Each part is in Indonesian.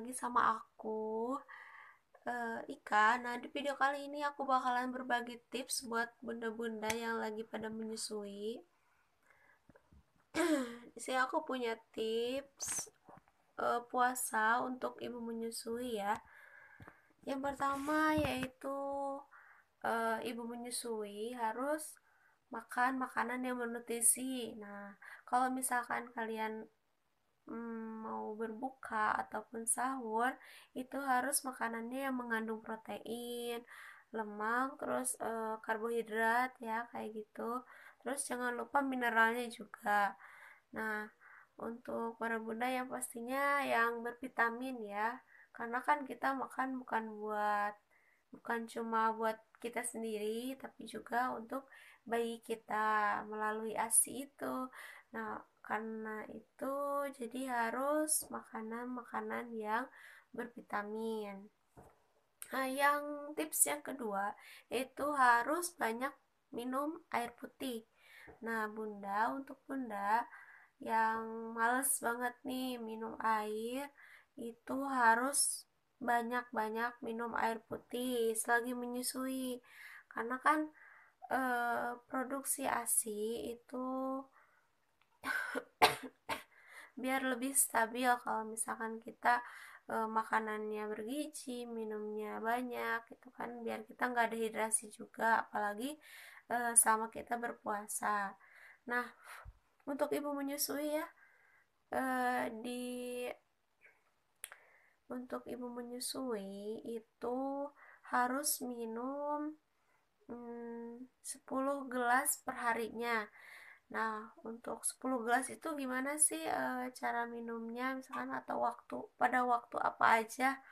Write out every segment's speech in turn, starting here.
lagi sama aku, Ika. Nah, di video kali ini aku bakalan berbagi tips buat bunda-bunda yang lagi pada menyusui. Di sini aku punya tips puasa untuk ibu menyusui ya. Yang pertama yaitu ibu menyusui harus makan makanan yang bernutrisi. Nah, kalau misalkan kalian mau berbuka ataupun sahur, itu harus makanannya yang mengandung protein, lemak, terus karbohidrat ya kayak gitu. Terus jangan lupa mineralnya juga. Nah, untuk para bunda yang pastinya yang bervitamin ya, karena kan kita makan bukan cuma buat kita sendiri, tapi juga untuk bayi kita melalui ASI itu. Nah, karena itu jadi harus makanan-makanan yang bervitamin. Nah, yang tips yang kedua yaitu harus banyak minum air putih. Nah, untuk bunda yang males banget nih minum air, itu harus banyak-banyak minum air putih selagi menyusui. Karena kan produksi ASI itu biar lebih stabil kalau misalkan kita makanannya bergizi, minumnya banyak gitu kan, biar kita nggak dehidrasi juga, apalagi sama kita berpuasa. Nah, untuk ibu menyusui ya, di untuk ibu menyusui itu harus minum 10 gelas perharinya. Nah, untuk 10 gelas itu gimana sih cara minumnya misalkan, atau pada waktu apa aja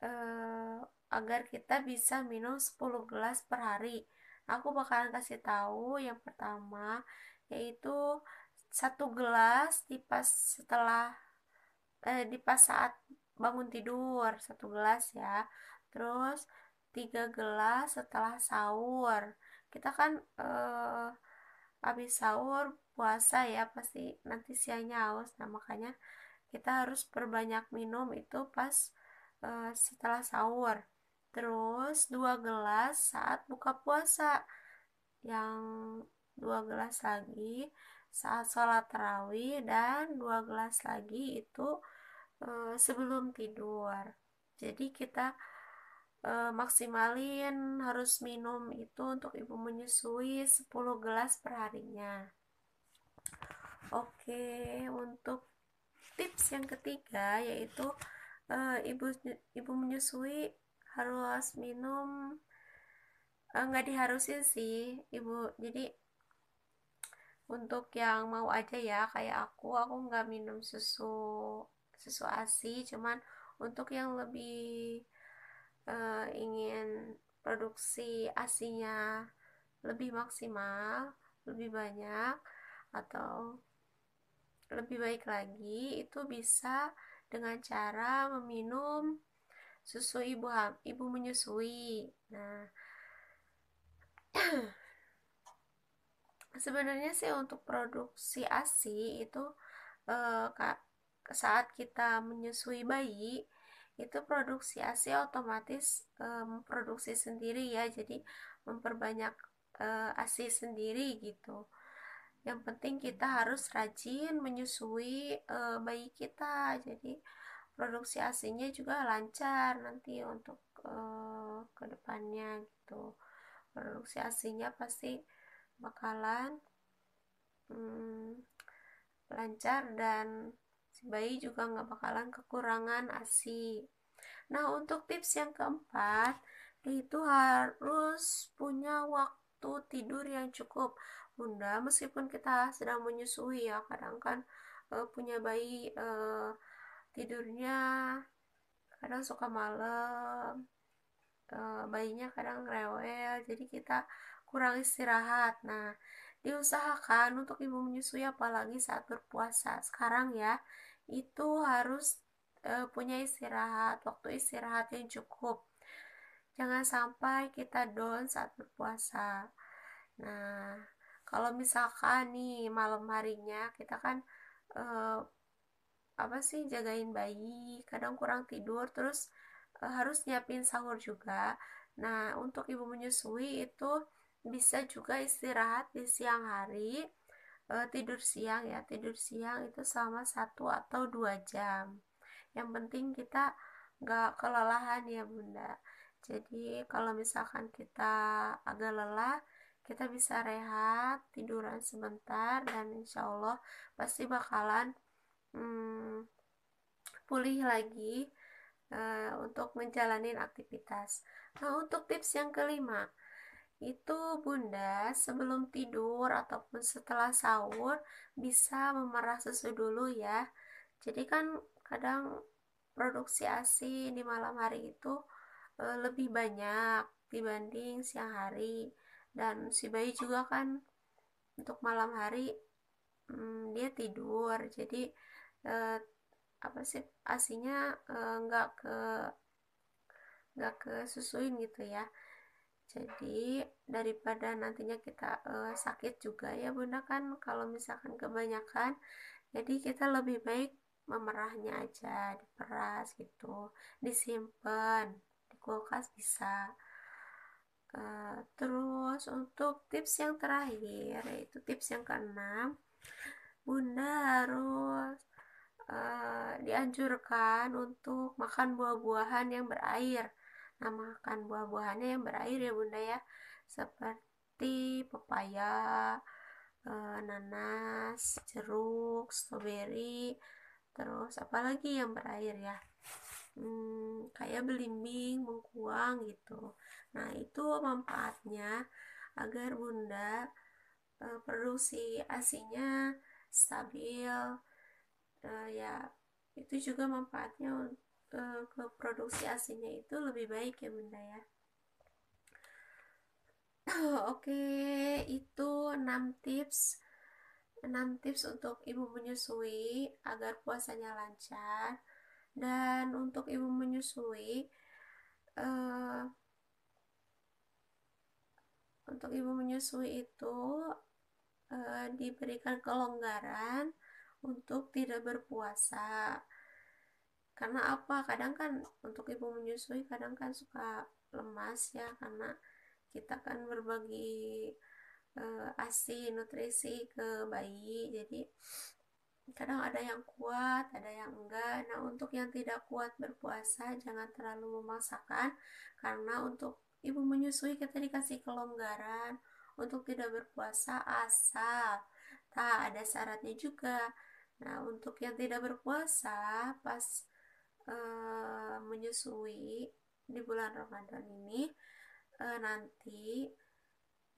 eh, agar kita bisa minum 10 gelas per hari. Aku bakalan kasih tahu yang pertama yaitu 1 gelas di pas saat bangun tidur, 1 gelas ya. Terus 3 gelas setelah sahur. Kita kan habis sahur puasa ya, pasti nanti siangnya haus. Nah, makanya kita harus perbanyak minum itu pas setelah sahur. Terus 2 gelas saat buka puasa. Yang 2 gelas lagi saat sholat tarawih, dan 2 gelas lagi itu sebelum tidur. Jadi kita maksimalin harus minum itu untuk ibu menyusui 10 gelas perharinya. Oke, untuk tips yang ketiga yaitu ibu ibu menyusui harus minum, nggak diharusin sih ibu, jadi untuk yang mau aja ya kayak aku nggak minum susu susu ASI, cuman untuk yang lebih ingin produksi ASINya lebih maksimal, lebih banyak, atau lebih baik lagi, itu bisa dengan cara meminum susu ibu menyusui. Nah, sebenarnya sih untuk produksi ASI itu saat kita menyusui bayi itu produksi ASI otomatis memproduksi sendiri ya, jadi memperbanyak ASI sendiri gitu. Yang penting kita harus rajin menyusui bayi kita, jadi produksi ASINya juga lancar nanti untuk kedepannya gitu. Produksi ASINya pasti bakalan lancar, dan si bayi juga nggak bakalan kekurangan ASI. Nah, untuk tips yang keempat itu harus punya waktu tidur yang cukup. Bunda, meskipun kita sedang menyusui ya, kadang kan punya bayi tidurnya kadang suka malam, bayinya kadang rewel, jadi kita kurang istirahat. Nah, diusahakan untuk ibu menyusui apalagi saat berpuasa sekarang ya, itu harus punya waktu istirahat yang cukup. Jangan sampai kita down saat berpuasa. Nah, kalau misalkan nih malam harinya kita kan apa sih, jagain bayi, kadang kurang tidur, terus harus nyiapin sahur juga. Nah, untuk ibu menyusui itu bisa juga istirahat di siang hari, tidur siang ya, tidur siang itu selama 1 atau 2 jam. Yang penting kita nggak kelelahan ya bunda. Jadi kalau misalkan kita agak lelah, kita bisa rehat, tiduran sebentar, dan insya Allah pasti bakalan hmm, pulih lagi untuk menjalani aktivitas. Nah, untuk tips yang kelima, itu bunda sebelum tidur ataupun setelah sahur bisa memerah susu dulu ya. Jadi kan kadang produksi ASI di malam hari itu lebih banyak dibanding siang hari, dan si bayi juga kan untuk malam hari dia tidur, jadi eh, apa sih, ASINya nggak ke susuin gitu ya. Jadi daripada nantinya kita sakit juga ya bunda kan kalau misalkan kebanyakan, jadi kita lebih baik memerahnya aja, diperas gitu, disimpan di kulkas bisa. Terus untuk tips yang terakhir, yaitu tips yang keenam, bunda harus dianjurkan untuk makan buah-buahan yang berair. Nah, makan buah-buahannya yang berair ya bunda ya, seperti pepaya, nanas, jeruk, stroberi, terus apalagi yang berair ya, kayak belimbing, bengkuang gitu. Nah, itu manfaatnya agar bunda produksi ASINya stabil. Ya, itu juga manfaatnya ke produksi ASINya itu lebih baik ya bunda ya. Oke, itu 6 tips 6 tips untuk ibu menyusui agar puasanya lancar. Dan untuk ibu menyusui, eh, itu diberikan kelonggaran untuk tidak berpuasa. Karena apa? Kadang kan untuk ibu menyusui kadang kan suka lemas ya, karena kita kan berbagi ASI nutrisi ke bayi. Jadi kadang ada yang kuat, ada yang enggak. Nah, untuk yang tidak kuat berpuasa jangan terlalu memaksakan, karena untuk ibu menyusui kita dikasih kelonggaran untuk tidak berpuasa asal tak ada syaratnya juga. Nah, untuk yang tidak berpuasa pas menyusui di bulan Ramadan ini,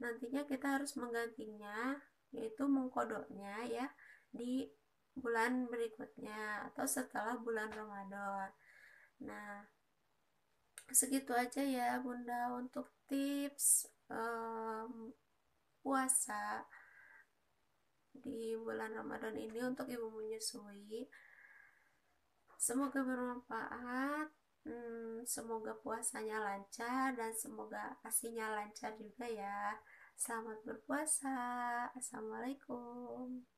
nantinya kita harus menggantinya, yaitu mengkodoknya ya di bulan berikutnya atau setelah bulan Ramadan. Nah, segitu aja ya bunda untuk tips puasa di bulan Ramadan ini untuk ibu menyusui. Semoga bermanfaat. Semoga puasanya lancar dan semoga asinya lancar juga ya. Selamat berpuasa. Assalamualaikum.